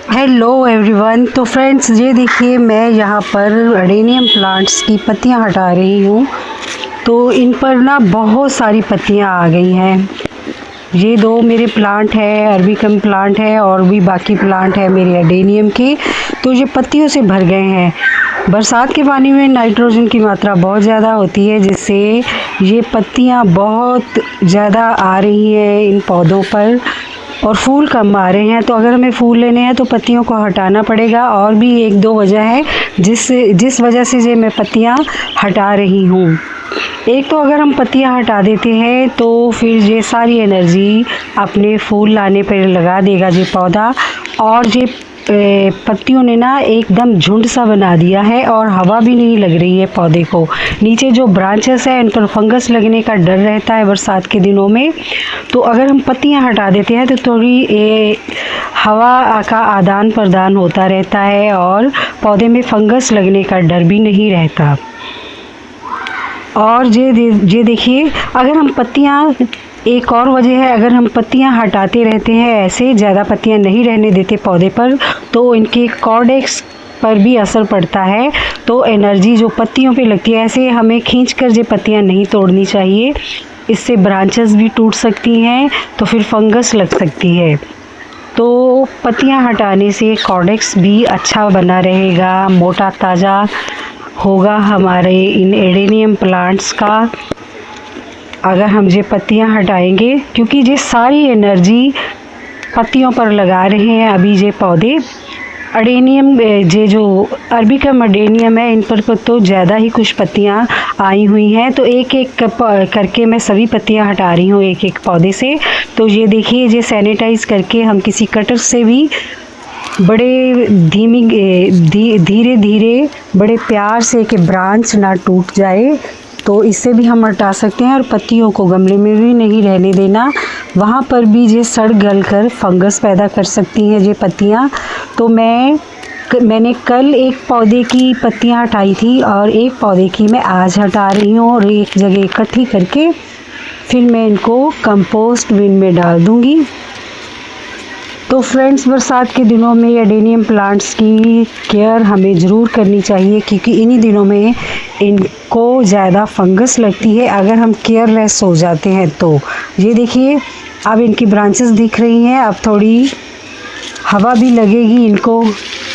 Hello everyone. तो friends, ये देखिए मैं यहाँ पर अडेनियम प्लांट्स की पत्तियाँ हटा रही हूँ। तो इन पर ना बहुत सारी पत्तियाँ आ गई हैं। ये दो मेरे प्लांट है, अरबिकम प्लांट है और भी बाकी प्लांट है मेरे अडेनियम के। तो ये पत्तियों से भर गए हैं। बरसात के पानी में नाइट्रोजन की मात्रा बहुत ज़्यादा होती है, जिससे ये पत्तियाँ बहुत ज़्यादा आ रही हैं इन पौधों पर और फूल कम आ रहे हैं। तो अगर हमें फूल लेने हैं तो पत्तियों को हटाना पड़ेगा। और भी एक दो वजह है जिस वजह से ये मैं पत्तियाँ हटा रही हूँ। एक तो अगर हम पत्तियाँ हटा देते हैं तो फिर ये सारी एनर्जी अपने फूल लाने पर लगा देगा ये पौधा। और ये पत्तियों ने ना एकदम झुंड सा बना दिया है और हवा भी नहीं लग रही है पौधे को। नीचे जो ब्रांचेस है उन पर फंगस लगने का डर रहता है बरसात के दिनों में। तो अगर हम पत्तियां हटा देते हैं तो थोड़ी हवा का आदान प्रदान होता रहता है और पौधे में फंगस लगने का डर भी नहीं रहता। और ये देखिए, अगर हम पत्तियां, एक और वजह है, अगर हम पत्तियां हटाते रहते हैं, ऐसे ज़्यादा पत्तियां नहीं रहने देते पौधे पर, तो इनके कॉर्डेक्स पर भी असर पड़ता है। तो एनर्जी जो पत्तियों पे लगती है, ऐसे हमें खींचकर ये पत्तियां नहीं तोड़नी चाहिए। इससे ब्रांचेस भी टूट सकती हैं, तो फिर फंगस लग सकती है। तो पत्तियां हटाने से कॉर्डेक्स भी अच्छा बना रहेगा, मोटा ताज़ा होगा हमारे इन एडेनियम प्लांट्स का। अगर हम ये पत्तियां हटाएंगे, क्योंकि ये सारी एनर्जी पत्तियों पर लगा रहे हैं अभी ये पौधे। अडेनियम, ये जो अरबिकम अडेनियम है, इन पर तो ज़्यादा ही कुछ पत्तियां आई हुई हैं। तो एक एक करके मैं सभी पत्तियां हटा रही हूँ एक एक पौधे से। तो ये देखिए, ये सैनिटाइज़ करके हम किसी कटर से भी बड़े धीरे धीरे बड़े प्यार से कि ब्रांच ना टूट जाए, तो इससे भी हम हटा सकते हैं। और पत्तियों को गमले में भी नहीं रहने देना, वहाँ पर भी ये सड़ गल कर फंगस पैदा कर सकती हैं ये पत्तियाँ। तो मैंने कल एक पौधे की पत्तियाँ हटाई थी और एक पौधे की मैं आज हटा रही हूँ, और एक जगह इकट्ठी करके फिर मैं इनको कंपोस्ट बिन में डाल दूँगी। तो फ्रेंड्स, बरसात के दिनों में एडेनियम प्लांट्स की केयर हमें ज़रूर करनी चाहिए, क्योंकि इन्हीं दिनों में इनको ज़्यादा फंगस लगती है अगर हम केयरलेस हो जाते हैं। तो ये देखिए, अब इनकी ब्रांचेस दिख रही हैं, अब थोड़ी हवा भी लगेगी इनको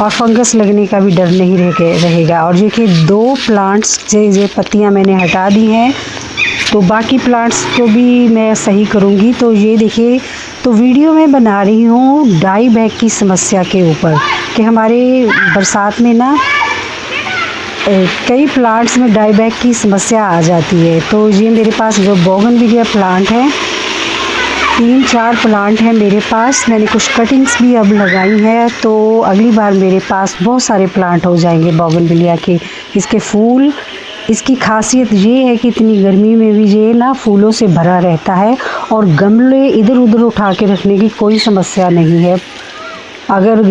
और फंगस लगने का भी डर नहीं रहेगा। और देखिए, दो प्लांट्स ये पत्तियाँ मैंने हटा दी हैं, तो बाकी प्लांट्स को भी मैं सही करूँगी। तो ये देखिए, तो वीडियो में बना रही हूँ डाई बैग की समस्या के ऊपर, कि हमारे बरसात में ना कई प्लांट्स में डाई बैग की समस्या आ जाती है। तो ये मेरे पास जो बोगनविलिया प्लांट है, 3-4 प्लांट हैं मेरे पास। मैंने कुछ कटिंग्स भी अब लगाई हैं, तो अगली बार मेरे पास बहुत सारे प्लांट हो जाएंगे बोगनविलिया के। इसके फूल, इसकी खासियत ये है कि इतनी गर्मी में भी ये ना फूलों से भरा रहता है और गमले इधर उधर उठा के रखने की कोई समस्या नहीं है। अगर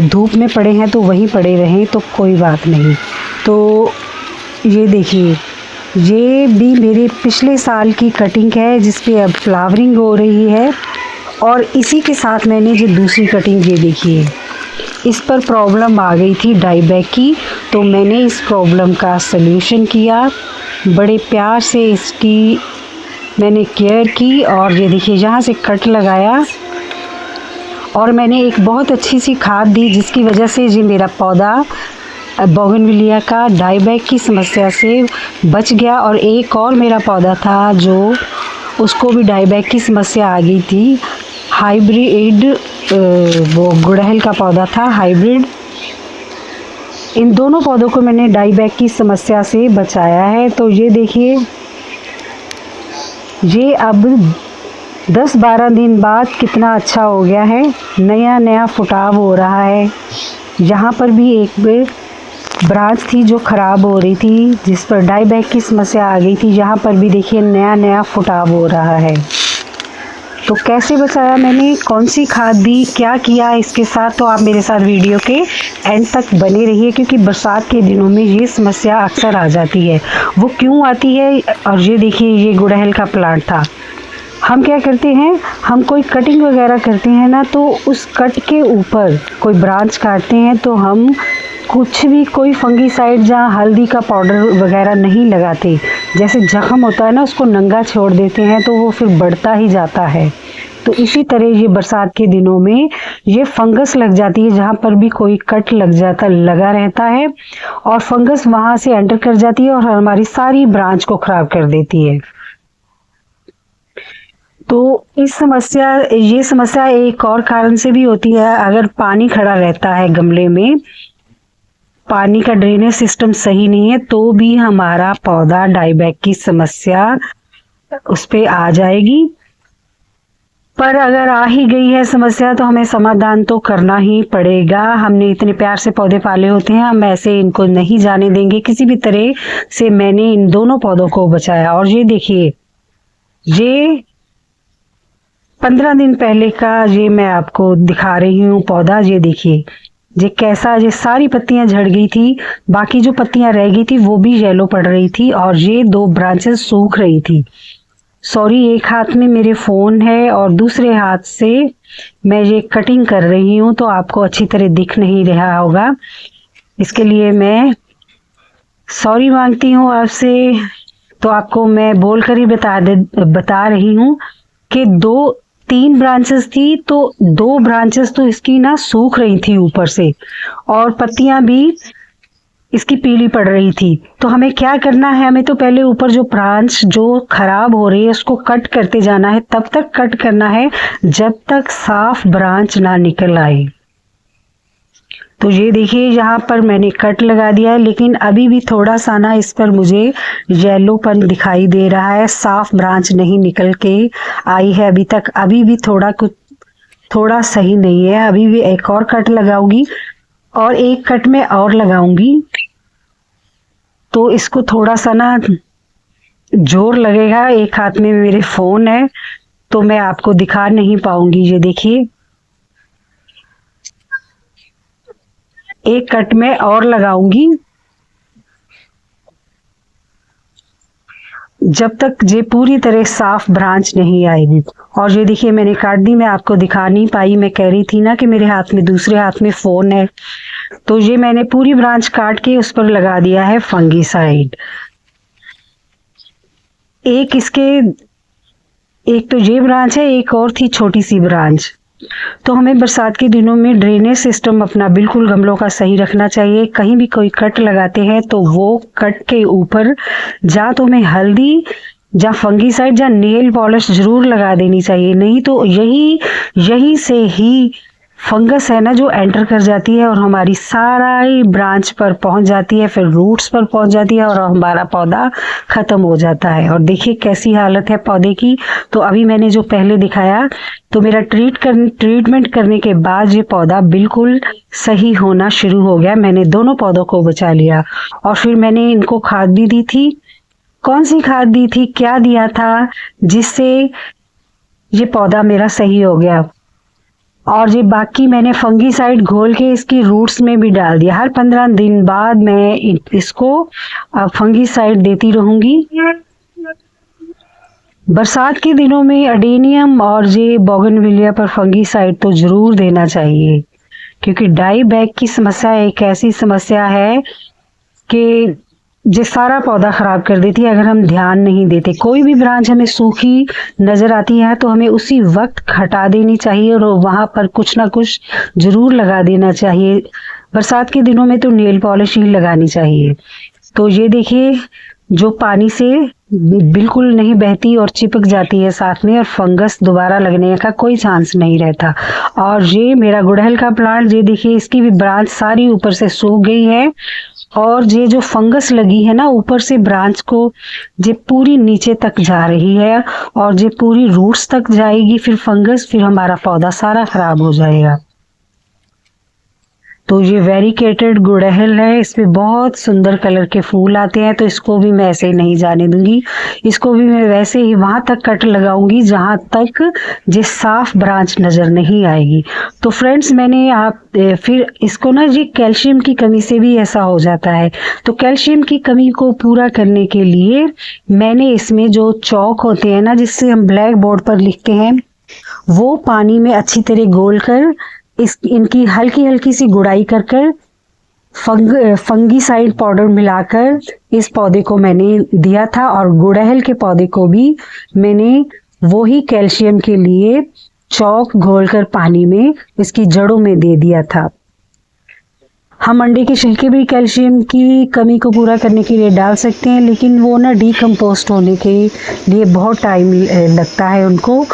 धूप में पड़े हैं तो वहीं पड़े रहें तो कोई बात नहीं। तो ये देखिए, ये भी मेरे पिछले साल की कटिंग है जिस पे अब फ्लावरिंग हो रही है। और इसी के साथ मैंने ये दूसरी कटिंग, ये देखिए, इस पर प्रॉब्लम आ गई थी डाई बैग की। तो मैंने इस प्रॉब्लम का सल्यूशन किया, बड़े प्यार से इसकी मैंने केयर की। और ये देखिए, यहाँ से कट लगाया और मैंने एक बहुत अच्छी सी खाद दी, जिसकी वजह से ये मेरा पौधा बोगनविलिया का डाई बैग की समस्या से बच गया। और एक और मेरा पौधा था जो, उसको भी डाई बैग की समस्या आ गई थी। हाइब्रिड, वो गुड़हल का पौधा था हाइब्रिड। इन दोनों पौधों को मैंने डाई बैग की समस्या से बचाया है। तो ये देखिए, ये अब 10-12 दिन बाद कितना अच्छा हो गया है, नया नया फुटाव हो रहा है। यहाँ पर भी एक ब्रांच थी जो ख़राब हो रही थी, जिस पर डाई बैग की समस्या आ गई थी, यहाँ पर भी देखिए नया नया फुटाव हो रहा है। तो कैसे बचाया मैंने, कौन सी खाद दी, क्या किया इसके साथ, तो आप मेरे साथ वीडियो के एंड तक बने रहिए, क्योंकि बरसात के दिनों में ये समस्या अक्सर आ जाती है। वो क्यों आती है, और ये देखिए, ये गुड़हल का प्लांट था, हम क्या करते हैं, हम कोई कटिंग वगैरह करते हैं ना, तो उस कट के ऊपर कोई ब्रांच काटते हैं तो हम कुछ भी कोई फंगीसाइड जहाँ हल्दी का पाउडर वगैरह नहीं लगाते। जैसे जख्म होता है ना, उसको नंगा छोड़ देते हैं तो वो फिर बढ़ता ही जाता है। तो इसी तरह ये बरसात के दिनों में ये फंगस लग जाती है, जहाँ पर भी कोई कट लगा रहता है और फंगस वहाँ से एंटर कर जाती है और हमारी सारी ब्रांच को खराब कर देती है। तो ये समस्या एक और कारण से भी होती है। अगर पानी खड़ा रहता है गमले में, पानी का ड्रेनेज सिस्टम सही नहीं है, तो भी हमारा पौधा डाईबैक की समस्या उस पे आ जाएगी। पर अगर आ ही गई है समस्या तो हमें समाधान तो करना ही पड़ेगा। हमने इतने प्यार से पौधे पाले होते हैं, हम ऐसे इनको नहीं जाने देंगे। किसी भी तरह से मैंने इन दोनों पौधों को बचाया। और ये देखिए, ये 15 दिन पहले का ये मैं आपको दिखा रही हूँ पौधा। ये देखिए, ये कैसा, ये सारी पत्तियां झड़ गई थी, बाकी जो पत्तियां रह गई थी वो भी येलो पड़ रही थी और ये 2 ब्रांचेस सूख रही थी। सॉरी, एक हाथ में मेरे फ़ोन है और दूसरे हाथ से मैं ये कटिंग कर रही हूँ, तो आपको अच्छी तरह दिख नहीं रहा होगा। इसके लिए मैं सॉरी मांगती हूँ आपसे। तो आपको मैं बोल कर ही बता रही हूँ कि 3 ब्रांचेस थी, तो 2 ब्रांचेस तो इसकी ना सूख रही थी ऊपर से और पत्तियां भी इसकी पीली पड़ रही थी। तो हमें क्या करना है, हमें तो पहले ऊपर जो ब्रांच जो खराब हो रही है उसको कट करते जाना है। तब तक कट करना है जब तक साफ ब्रांच ना निकल आए। तो ये देखिए, यहाँ पर मैंने कट लगा दिया है, लेकिन अभी भी थोड़ा सा ना इस पर मुझे येलोपन दिखाई दे रहा है। साफ ब्रांच नहीं निकल के आई है अभी तक। अभी भी थोड़ा सही नहीं है। अभी भी एक और कट लगाऊंगी और एक कट में और लगाऊंगी, तो इसको थोड़ा सा ना जोर लगेगा। एक हाथ में मेरे फोन है तो मैं आपको दिखा नहीं पाऊंगी। ये देखिए, एक कट में और लगाऊंगी जब तक ये पूरी तरह साफ ब्रांच नहीं आएगी। और ये देखिए, मैंने काट दी। मैं आपको दिखा नहीं पाई, मैं कह रही थी ना कि मेरे हाथ में, दूसरे हाथ में फोन है। तो ये मैंने पूरी ब्रांच काट के उस पर लगा दिया है फंगीसाइड। एक तो ये ब्रांच है, एक और थी छोटी सी ब्रांच। तो हमें बरसात के दिनों में ड्रेनेज सिस्टम अपना बिल्कुल गमलों का सही रखना चाहिए। कहीं भी कोई कट लगाते हैं तो वो कट के ऊपर जा तो हमें हल्दी या फंगीसाइड या नेल पॉलिश जरूर लगा देनी चाहिए। नहीं तो यही से ही फंगस है ना जो एंटर कर जाती है और हमारी सारी ब्रांच पर पहुंच जाती है, फिर रूट्स पर पहुंच जाती है और हमारा पौधा खत्म हो जाता है। और देखिए कैसी हालत है पौधे की। तो अभी मैंने जो पहले दिखाया, तो मेरा ट्रीटमेंट करने के बाद ये पौधा बिल्कुल सही होना शुरू हो गया। मैंने दोनों पौधों को बचा लिया और फिर मैंने इनको खाद भी दी थी। कौन सी खाद दी थी, क्या दिया था, जिससे ये पौधा मेरा सही हो गया। और ये बाकी मैंने फंगीसाइड घोल के इसकी रूट्स में भी डाल दिया। हर 15 दिन बाद मैं इसको फंगीसाइड देती रहूंगी। बरसात के दिनों में अडेनियम और ये बोगनविलिया पर फंगीसाइड तो जरूर देना चाहिए, क्योंकि डाईबैक की समस्या एक ऐसी समस्या है कि जो सारा पौधा खराब कर देती है अगर हम ध्यान नहीं देते। कोई भी ब्रांच हमें सूखी नजर आती है तो हमें उसी वक्त हटा देनी चाहिए और वहां पर कुछ ना कुछ जरूर लगा देना चाहिए। बरसात के दिनों में तो नेल पॉलिश ही लगानी चाहिए। तो ये देखिए, जो पानी से बिल्कुल नहीं बहती और चिपक जाती है साथ में, और फंगस दोबारा लगने का कोई चांस नहीं रहता। और ये मेरा गुड़हल का प्लांट, ये देखिए, इसकी भी ब्रांच सारी ऊपर से सूख गई है और ये जो फंगस लगी है ना ऊपर से ब्रांच को, ये पूरी नीचे तक जा रही है और ये पूरी रूट्स तक जाएगी फिर फंगस, फिर हमारा पौधा सारा खराब हो जाएगा। तो तो ये वेरिकेटेड गुड़हल है, इसमें बहुत सुंदर कलर के फूल आते हैं, तो इसको भी मैं ऐसे ही नहीं जाने दूंगी। इसको भी मैं वैसे ही वहां तक कट लगाऊंगी जहां तक ये साफ ब्रांच नजर नहीं आएगी। तो फ्रेंड्स मैंने फिर इसको ना जी कैल्शियम की कमी से भी ऐसा हो जाता है, तो कैल्शियम की कमी को पूरा करने के लिए मैंने इसमें जो चौक होते हैं ना जिससे हम ब्लैक बोर्ड पर लिखते हैं, वो पानी में अच्छी तरह घोल कर इनकी हल्की हल्की सी गुड़ाई कर कर फंगीसाइड पाउडर मिलाकर इस पौधे को मैंने दिया था। और गुड़हल के पौधे को भी मैंने वही कैल्शियम के लिए चौक घोलकर पानी में इसकी जड़ों में दे दिया था। हम अंडे के छिलके भी कैल्शियम की कमी को पूरा करने के लिए डाल सकते हैं, लेकिन वो ना डिकम्पोस्ट होने के लिए बहुत टाइम लगता है उनको।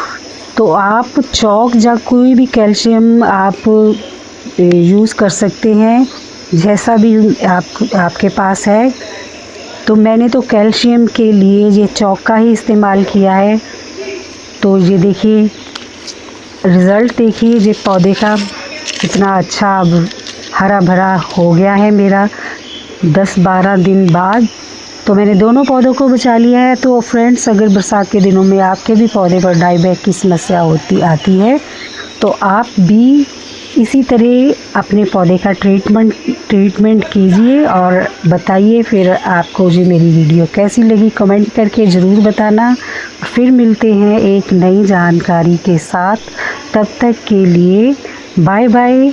तो आप चौक या कोई भी कैल्शियम आप यूज़ कर सकते हैं, जैसा भी आपके पास है। तो मैंने तो कैल्शियम के लिए ये चौक का ही इस्तेमाल किया है। तो ये देखिए रिज़ल्ट देखिए, ये पौधे का कितना अच्छा अब हरा भरा हो गया है मेरा 10-12 दिन बाद। तो मैंने दोनों पौधों को बचा लिया है। तो फ्रेंड्स अगर बरसात के दिनों में आपके भी पौधे पर डाईबैक की समस्या आती है तो आप भी इसी तरह अपने पौधे का ट्रीटमेंट कीजिए और बताइए फिर आपको जो मेरी वीडियो कैसी लगी कमेंट करके ज़रूर बताना। फिर मिलते हैं एक नई जानकारी के साथ, तब तक के लिए बाय बाय।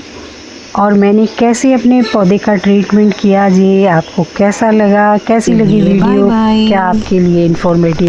और मैंने कैसे अपने पौधे का ट्रीटमेंट किया, ये आपको कैसा लगा, कैसी लगी वीडियो, क्या आपके लिए इन्फॉर्मेटिव